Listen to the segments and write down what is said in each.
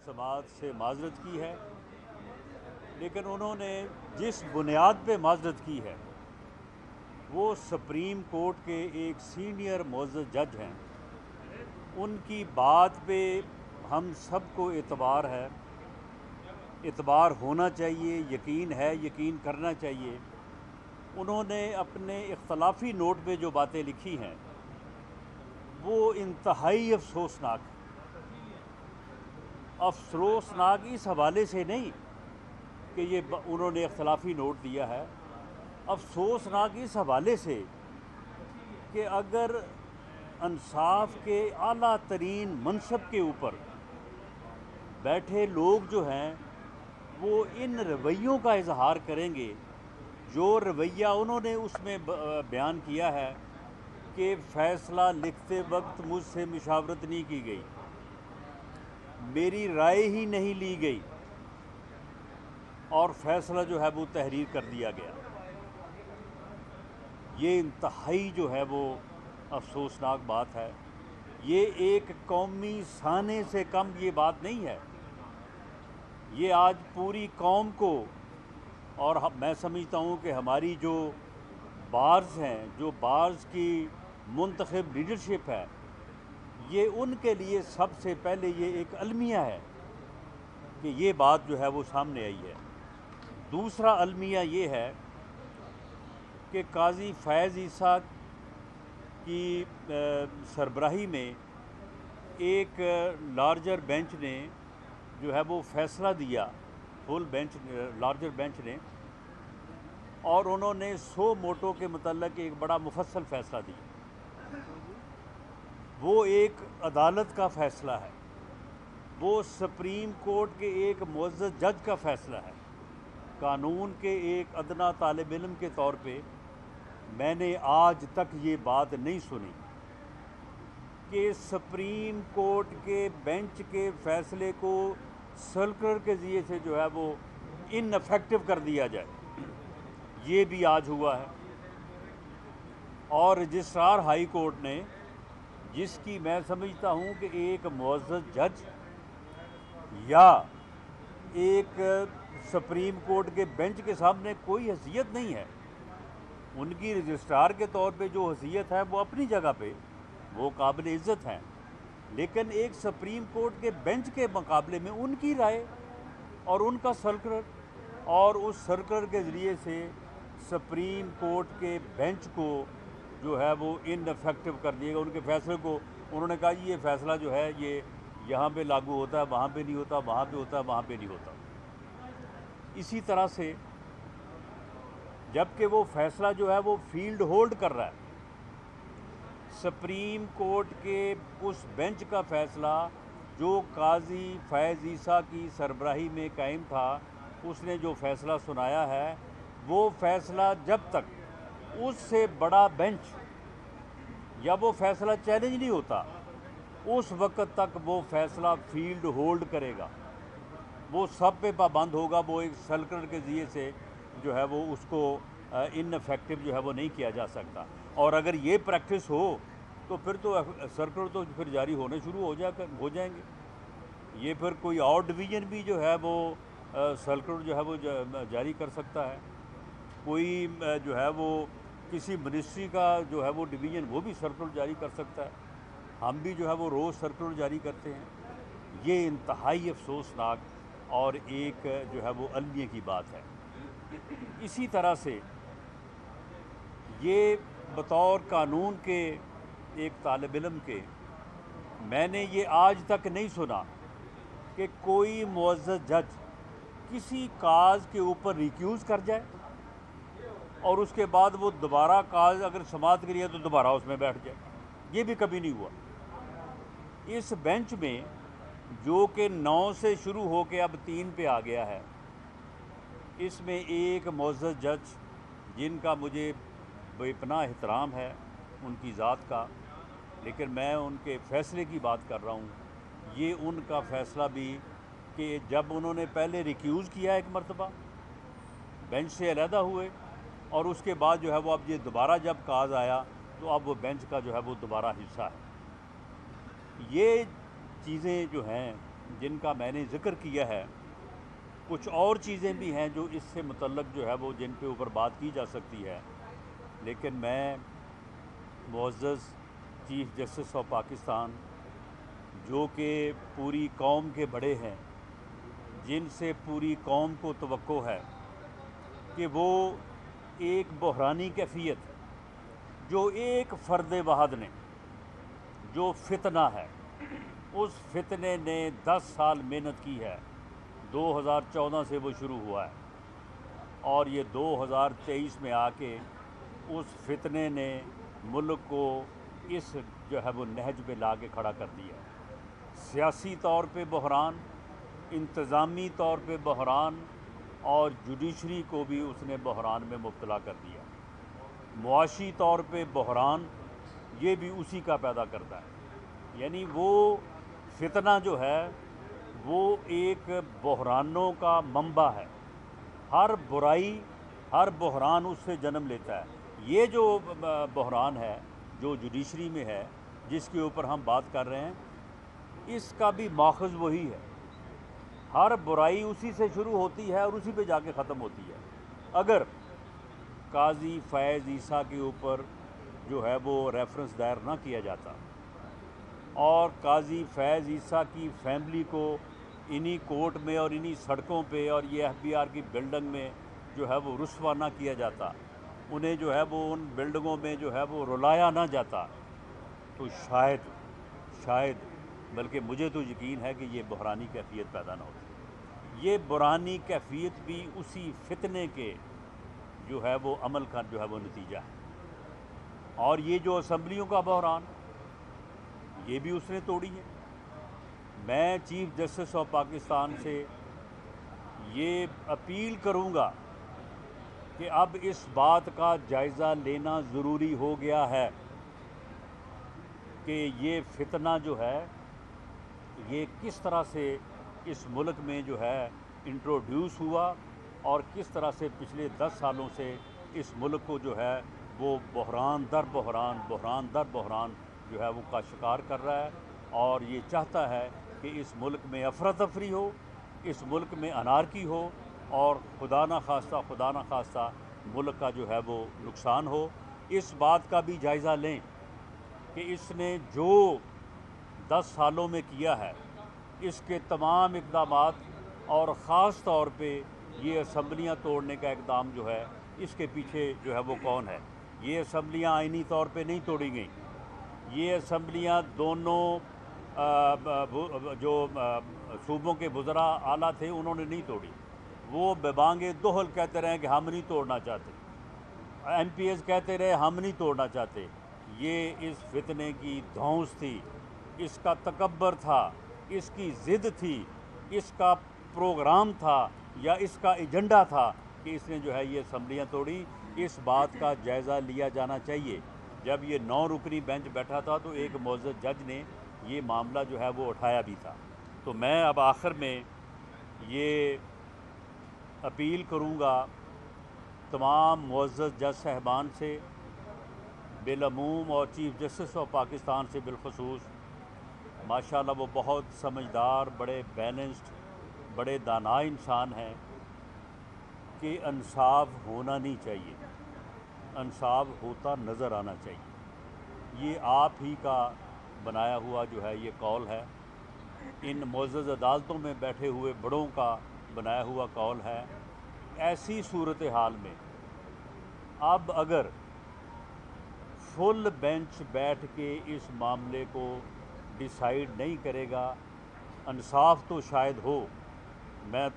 سماعت سے معذرت کی ہے، لیکن انہوں نے جس بنیاد پہ معذرت کی ہے وہ سپریم کورٹ کے ایک سینئر معزز جج ہیں، ان کی بات پہ ہم سب کو اعتبار ہے، اعتبار ہونا چاہیے، یقین ہے، یقین کرنا چاہیے۔ انہوں نے اپنے اختلافی نوٹ پہ جو باتیں لکھی ہیں وہ انتہائی افسوسناک اس حوالے سے نہیں کہ انہوں نے اختلافی نوٹ دیا ہے، افسوسناک اس حوالے سے کہ اگر انصاف کے اعلیٰ ترین منصب کے اوپر بیٹھے لوگ جو ہیں وہ ان رویوں کا اظہار کریں گے، جو رویہ انہوں نے اس میں بیان کیا ہے کہ فیصلہ لکھتے وقت مجھ سے مشاورت نہیں کی گئی، میری رائے ہی نہیں لی گئی اور فیصلہ جو ہے وہ تحریر کر دیا گیا، یہ انتہائی جو ہے وہ افسوسناک بات ہے۔ یہ ایک قومی سانے سے کم یہ بات نہیں ہے، یہ آج پوری قوم کو، اور میں سمجھتا ہوں کہ ہماری جو بارز ہیں، جو بارز کی منتخب لیڈرشپ ہے، یہ ان کے لیے سب سے پہلے یہ ایک المیہ ہے کہ یہ بات جو ہے وہ سامنے آئی ہے۔ دوسرا المیہ یہ ہے کہ قاضی فیض عیسیٰ کی سربراہی میں ایک لارجر بینچ نے جو ہے وہ فیصلہ دیا، فل بینچ، لارجر بینچ نے، اور انہوں نے 100 موٹو کے متعلق ایک بڑا مفصل فیصلہ دیا۔ وہ ایک عدالت کا فیصلہ ہے، وہ سپریم کورٹ کے ایک معزز جج کا فیصلہ ہے۔ قانون کے ایک ادنا طالب علم کے طور پہ میں نے آج تک یہ بات نہیں سنی کہ سپریم کورٹ کے بینچ کے فیصلے کو سرکلر کے ذریعے سے جو ہے وہ ان افیکٹو کر دیا جائے، یہ بھی آج ہوا ہے۔ اور رجسٹرار ہائی کورٹ نے، جس کی میں سمجھتا ہوں کہ ایک معزز جج یا ایک سپریم کورٹ کے بینچ کے سامنے کوئی حیثیت نہیں ہے، ان کی رجسٹرار کے طور پہ جو حیثیت ہے وہ اپنی جگہ پہ وہ قابل عزت ہیں، لیکن ایک سپریم کورٹ کے بینچ کے مقابلے میں ان کی رائے اور ان کا سرکلر، اور اس سرکلر کے ذریعے سے سپریم کورٹ کے بینچ کو جو ہے وہ ان افیکٹو کر دیے گا، ان کے فیصلے کو انہوں نے کہا جی یہ فیصلہ جو ہے یہ یہاں پہ لاگو ہوتا ہے، وہاں پہ نہیں ہوتا، وہاں پہ ہوتا ہے، وہاں پہ نہیں ہوتا۔ اسی طرح سے جبکہ وہ فیصلہ جو ہے وہ فیلڈ ہولڈ کر رہا ہے، سپریم کورٹ کے اس بینچ کا فیصلہ جو قاضی فیض عیسیٰ کی سربراہی میں قائم تھا، اس نے جو فیصلہ سنایا ہے، وہ فیصلہ جب تک اس سے بڑا بینچ یا وہ فیصلہ چیلنج نہیں ہوتا، اس وقت تک وہ فیصلہ فیلڈ ہولڈ کرے گا، وہ سب پہ پابند ہوگا، وہ ایک سرکلر کے ذریعے سے جو ہے وہ اس کو ان افیکٹو جو ہے وہ نہیں کیا جا سکتا۔ اور اگر یہ پریکٹس ہو تو پھر تو سرکلر تو پھر جاری ہونے شروع ہو جائیں گے، یہ پھر کوئی اور ڈویژن بھی جو ہے وہ سرکلر جو ہے وہ جاری کر سکتا ہے، کوئی جو ہے وہ کسی منسٹری کا جو ہے وہ ڈویژن وہ بھی سرکلر جاری کر سکتا ہے، ہم بھی جو ہے وہ روز سرکلر جاری کرتے ہیں۔ یہ انتہائی افسوسناک اور ایک جو ہے وہ المیہ کی بات ہے۔ اسی طرح سے یہ بطور قانون کے ایک طالب علم کے میں نے یہ آج تک نہیں سنا کہ کوئی معزز جج کسی کاز کے اوپر ریکیوز کر جائے اور اس کے بعد وہ دوبارہ کاز اگر سماعت کے لیے تو دوبارہ اس میں بیٹھ جائے، یہ بھی کبھی نہیں ہوا۔ اس بینچ میں جو کہ 9 سے شروع ہو کے اب 3 پہ آ گیا ہے، اس میں ایک معزز جج جن کا مجھے بے پناہ احترام ہے ان کی ذات کا، لیکن میں ان کے فیصلے کی بات کر رہا ہوں، یہ ان کا فیصلہ بھی کہ جب انہوں نے پہلے ریکیوز کیا ایک مرتبہ، بینچ سے علیحدہ ہوئے، اور اس کے بعد جو ہے وہ اب یہ دوبارہ جب کاز آیا تو اب وہ بینچ کا جو ہے وہ دوبارہ حصہ ہے۔ یہ چیزیں جو ہیں جن کا میں نے ذکر کیا ہے، کچھ اور چیزیں بھی ہیں جو اس سے متعلق جو ہے وہ جن کے اوپر بات کی جا سکتی ہے، لیکن میں معزز چیف جسٹس آف پاکستان، جو کہ پوری قوم کے بڑے ہیں، جن سے پوری قوم کو توقع ہے کہ وہ ایک بحرانی کیفیت جو ایک فرد واحد نے جو فتنہ ہے، اس فتنے نے 10 سال محنت کی ہے، 2014 سے وہ شروع ہوا ہے اور یہ 2023 میں آ کے اس فتنے نے ملک کو اس جو ہے وہ نہج پہ لا کے کھڑا کر دیا ہے۔ سیاسی طور پہ بحران، انتظامی طور پہ بحران، اور جوڈیشری کو بھی اس نے بحران میں مبتلا کر دیا۔ معاشی طور پہ بحران یہ بھی اسی کا پیدا کرتا ہے، یعنی وہ فتنہ جو ہے وہ ایک بحرانوں کا منبع ہے۔ ہر برائی، ہر بحران اس سے جنم لیتا ہے۔ یہ جو بحران ہے جو جوڈیشری میں ہے، جس کے اوپر ہم بات کر رہے ہیں، اس کا بھی ماخذ وہی ہے۔ ہر برائی اسی سے شروع ہوتی ہے اور اسی پہ جا کے ختم ہوتی ہے۔ اگر قاضی فیض عیسیٰ کے اوپر جو ہے وہ ریفرنس دائر نہ کیا جاتا اور قاضی فیض عیسیٰ کی فیملی کو انہی کورٹ میں اور انہی سڑکوں پہ اور یہ FBI کی بلڈنگ میں جو ہے وہ رسوا نہ کیا جاتا، انہیں جو ہے وہ ان بلڈنگوں میں جو ہے وہ رلایا نہ جاتا، تو شاید بلکہ مجھے تو یقین ہے کہ یہ بحرانی کیفیت پیدا نہ ہوتی۔ یہ بحرانی کیفیت بھی اسی فتنے کے جو ہے وہ عمل کا جو ہے وہ نتیجہ ہے۔ اور یہ جو اسمبلیوں کا بحران، یہ بھی اس نے توڑی ہے۔ میں چیف جسٹس آف پاکستان سے یہ اپیل کروں گا کہ اب اس بات کا جائزہ لینا ضروری ہو گیا ہے کہ یہ فتنہ جو ہے یہ کس طرح سے اس ملک میں جو ہے انٹروڈیوس ہوا اور کس طرح سے پچھلے 10 سالوں سے اس ملک کو جو ہے وہ بحران در بحران جو ہے وہ کا شکار کر رہا ہے، اور یہ چاہتا ہے کہ اس ملک میں افراتفری ہو، اس ملک میں انارکی ہو، اور خدا نہ خواستہ ملک کا جو ہے وہ نقصان ہو۔ اس بات کا بھی جائزہ لیں کہ اس نے جو 10 سالوں میں کیا ہے، اس کے تمام اقدامات، اور خاص طور پہ یہ اسمبلیاں توڑنے کا اقدام جو ہے، اس کے پیچھے جو ہے وہ کون ہے۔ یہ اسمبلیاں آئینی طور پہ نہیں توڑی گئیں، یہ اسمبلیاں دونوں جو صوبوں کے وزراء اعلیٰ تھے انہوں نے نہیں توڑی۔ وہ ببانگ دہل کہتے رہے کہ ہم نہیں توڑنا چاہتے، MPs کہتے رہے ہم نہیں توڑنا چاہتے۔ یہ اس فتنے کی دھونس تھی، اس کا تکبر تھا، اس کی ضد تھی، اس کا پروگرام تھا یا اس کا ایجنڈا تھا کہ اس نے جو ہے یہ اسمبلیاں توڑی۔ اس بات کا جائزہ لیا جانا چاہیے۔ جب یہ 9 رکنی بینچ بیٹھا تھا تو ایک معزز جج نے یہ معاملہ جو ہے وہ اٹھایا بھی تھا۔ تو میں اب آخر میں یہ اپیل کروں گا تمام معزز جج صاحبان سے بالعموم اور چیف جسٹس آف پاکستان سے بالخصوص، ماشاءاللہ وہ بہت سمجھدار، بڑے بیلنسڈ، بڑے دانا انسان ہیں، کہ انصاف ہونا نہیں چاہیے، انصاف ہوتا نظر آنا چاہیے۔ یہ آپ ہی کا بنایا ہوا جو ہے یہ قول ہے، ان معزز عدالتوں میں بیٹھے ہوئے بڑوں کا بنایا ہوا قول ہے۔ ایسی صورتحال میں اب اگر فل بینچ بیٹھ کے اس معاملے کو ڈیسائیڈ نہیں کرے گا، انصاف تو شاید ہو، میں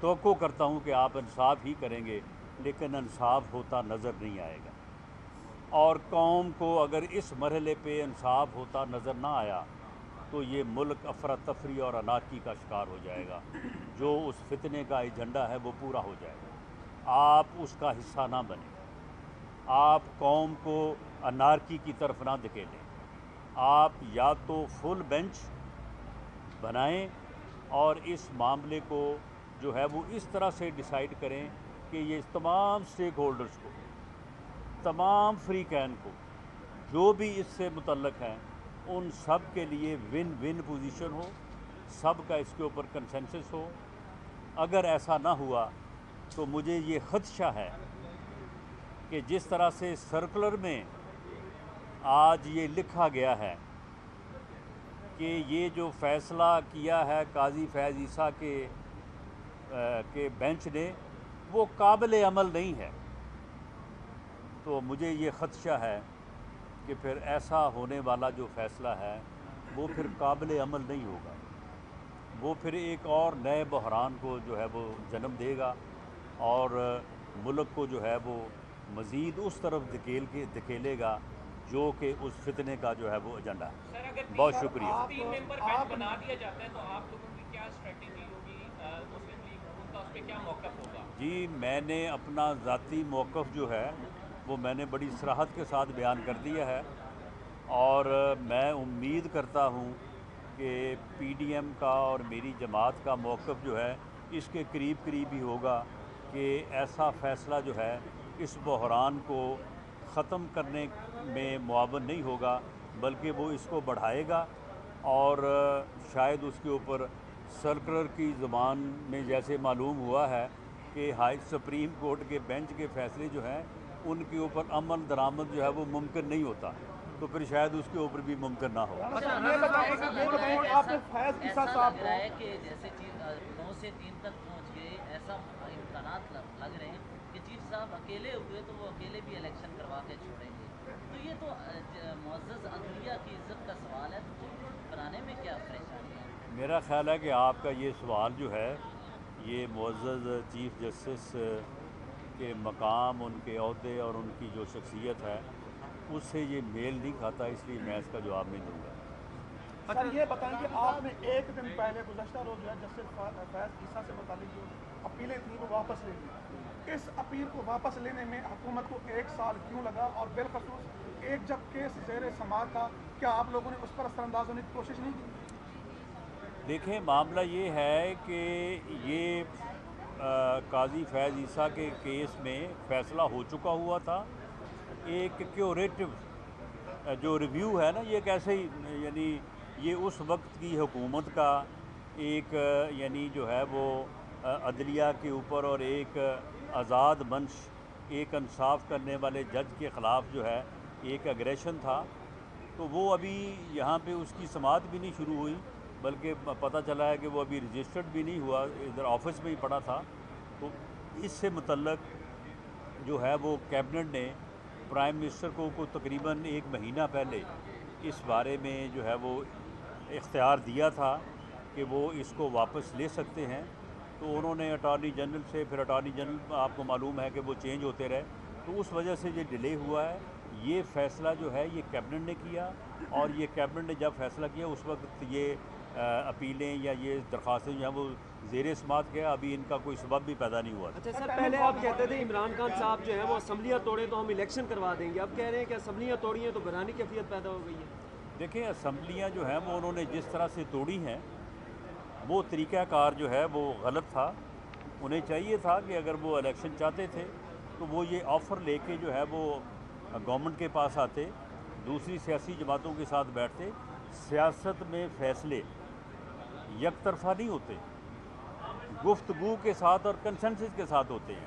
توقع کرتا ہوں کہ آپ انصاف ہی کریں گے، لیکن انصاف ہوتا نظر نہیں آئے گا۔ اور قوم کو اگر اس مرحلے پہ انصاف ہوتا نظر نہ آیا تو یہ ملک افراتفری اور انارکی کا شکار ہو جائے گا۔ جو اس فتنے کا ایجنڈا ہے وہ پورا ہو جائے گا۔ آپ اس کا حصہ نہ بنیں، آپ قوم کو انارکی کی طرف نہ دھکیلیں۔ آپ یا تو فل بینچ بنائیں اور اس معاملے کو جو ہے وہ اس طرح سے ڈیسائیڈ کریں کہ یہ تمام سٹیک ہولڈرز کو، تمام فریقین کو، جو بھی اس سے متعلق ہیں، ان سب کے لیے ون ون پوزیشن ہو، سب کا اس کے اوپر کنسنسس ہو. اگر ایسا نہ ہوا تو مجھے یہ خدشہ ہے کہ جس طرح سے سرکولر میں آج یہ لکھا گیا ہے کہ یہ جو فیصلہ کیا ہے قاضی فیض عیسیٰ کے بینچ نے وہ قابل عمل نہیں ہے، تو مجھے یہ خدشہ ہے کہ پھر ایسا ہونے والا جو فیصلہ ہے وہ پھر قابل عمل نہیں ہوگا، وہ پھر ایک اور نئے بحران کو جو ہے وہ جنم دے گا اور ملک کو جو ہے وہ مزید اس طرف دھکیلے گا جو کہ اس فتنے کا جو ہے وہ ایجنڈا ہے. بہت شکریہ. 3 ممبر بینچ بنا دیا جاتا ہے تو آپ لوگوں کی کیا اسٹریٹجی ہوگی؟ مسلم لیگ ان کا اس پہ کیا موقف ہوگا؟ جی میں نے اپنا ذاتی موقف جو ہے وہ میں نے بڑی صراحت کے ساتھ بیان کر دیا ہے، اور میں امید کرتا ہوں کہ پی ڈی ایم کا اور میری جماعت کا موقف جو ہے اس کے قریب ہی ہوگا کہ ایسا فیصلہ جو ہے اس بحران کو ختم کرنے میں معاون نہیں ہوگا، بلکہ وہ اس کو بڑھائے گا، اور شاید اس کے اوپر سرکولر کی زبان میں جیسے معلوم ہوا ہے کہ سپریم کورٹ کے بینچ کے فیصلے جو ہیں ان کے اوپر عمل درآمد جو ہے وہ ممکن نہیں ہوتا، تو پھر شاید اس کے اوپر بھی ممکن نہ ہو. ایسا لگ رہا ہے کہ جیسے 9 سے 3 تک پہنچ گئے، ایسا امکانات لگ رہے ہیں کہ چیف صاحب اکیلے ہوئے تو وہ اکیلے بھی الیکشن کروا کے چھوڑیں گے، تو یہ تو معزز عدلیہ کی عزت کا سوال ہے، تو بنانے میں کیا پریشانی ہے؟ میرا خیال ہے کہ آپ کا یہ سوال جو ہے یہ معزز چیف جسٹس کے مقام، ان کے عہدے اور ان کی جو شخصیت ہے اس سے یہ میل نہیں کھاتا، اس لیے میں اس کا جواب نہیں دوں گا. سر یہ بتائیں کہ آپ نے ایک دن پہلے گزشتہ روز جو ہے جسٹس فیض عیسیٰ سے متعلق جو اپیلیں تھیں وہ واپس لے لی. اس اپیل کو واپس لینے میں حکومت کو 1 سال کیوں لگا، اور بالخصوص ایک جب کیس زیر سماعت تھا کیا آپ لوگوں نے اس پر اثر انداز ہونے کی کوشش نہیں کی؟ دیکھیں معاملہ یہ ہے کہ یہ قاضی فیض عیسیٰ کے کیس میں فیصلہ ہو چکا ہوا تھا. ایک کیوریٹو جو ریویو ہے نا، یہ کیسے ہی یعنی یہ اس وقت کی حکومت کا ایک یعنی جو ہے وہ عدلیہ کے اوپر اور ایک آزاد منش، ایک انصاف کرنے والے جج کے خلاف جو ہے ایک اگریشن تھا، تو وہ ابھی یہاں پہ اس کی سماعت بھی نہیں شروع ہوئی، بلکہ پتہ چلا ہے کہ وہ ابھی رجسٹرڈ بھی نہیں ہوا، ادھر آفس میں ہی پڑا تھا. تو اس سے متعلق جو ہے وہ کیبنٹ نے پرائم منسٹر کو تقریباً 1 مہینہ پہلے اس بارے میں جو ہے وہ اختیار دیا تھا کہ وہ اس کو واپس لے سکتے ہیں. تو انہوں نے اٹارنی جنرل سے، پھر اٹارنی جنرل آپ کو معلوم ہے کہ وہ چینج ہوتے رہے، تو اس وجہ سے یہ ڈیلے ہوا ہے. یہ فیصلہ جو ہے یہ کیبنٹ نے کیا، اور یہ کیبنٹ نے جب فیصلہ کیا اس وقت یہ اپیلیں یا یہ درخواستیں جو ہیں وہ زیر سماعت کیا، ابھی ان کا کوئی سبب بھی پیدا نہیں ہوا. اچھا سر، پہلے آپ کہتے تھے عمران خان صاحب جو ہیں وہ اسمبلیاں توڑیں تو ہم الیکشن کروا دیں گے، اب کہہ رہے ہیں کہ اسمبلیاں توڑی ہیں تو گھرانی کیفیت پیدا ہو گئی ہے. دیکھیں اسمبلیاں جو ہیں وہ انہوں نے جس طرح سے توڑی ہیں وہ طریقہ کار جو ہے وہ غلط تھا. انہیں چاہیے تھا کہ اگر وہ الیکشن چاہتے تھے تو وہ یہ آفر لے کے جو ہے وہ گورنمنٹ کے پاس آتے، دوسری سیاسی جماعتوں کے ساتھ بیٹھتے. سیاست میں فیصلے یک طرفہ نہیں ہوتے، گفتگو کے ساتھ اور کنسنسس کے ساتھ ہوتے ہیں.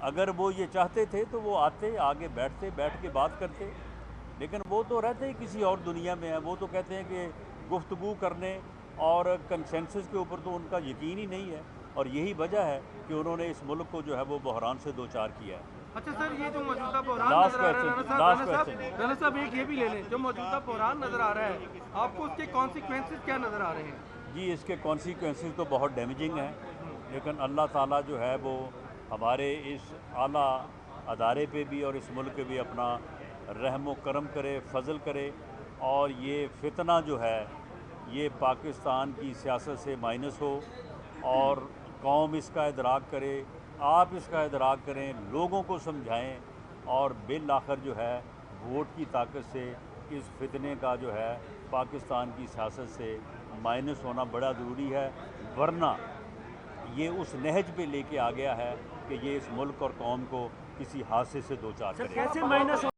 اگر وہ یہ چاہتے تھے تو وہ آتے، آگے بیٹھتے، بیٹھ کے بات کرتے، لیکن وہ تو رہتے ہی کسی اور دنیا میں ہیں. وہ تو کہتے ہیں کہ گفتگو کرنے اور کنسنسس کے اوپر تو ان کا یقین ہی نہیں ہے، اور یہی وجہ ہے کہ انہوں نے اس ملک کو جو ہے وہ بحران سے دوچار کیا ہے. اچھا سر، یہ جو موجودہ بحران لاسٹ نظر آ رہا ہے کوسچن رانا صاحب ایک یہ بھی لے لیں، جو موجودہ بحران نظر آ رہا ہے آپ کو اس کے کانسیکوینسز کیا نظر آ رہے ہیں؟ جی اس کے کانسیکوینسز تو بہت ڈیمیجنگ ہیں، لیکن اللہ تعالیٰ جو ہے وہ ہمارے اس اعلیٰ ادارے پہ بھی اور اس ملک پہ بھی اپنا رحم و کرم کرے، فضل کرے، اور یہ فتنہ جو ہے یہ پاکستان کی سیاست سے مائنس ہو، اور قوم اس کا ادراک کرے، آپ اس کا ادراک کریں، لوگوں کو سمجھائیں، اور بالآخر جو ہے ووٹ کی طاقت سے اس فتنے کا جو ہے پاکستان کی سیاست سے مائنس ہونا بڑا ضروری ہے. ورنہ یہ اس نہج پہ لے کے آ گیا ہے کہ یہ اس ملک اور قوم کو کسی حادثے سے دوچار کرے. کیسے مائنس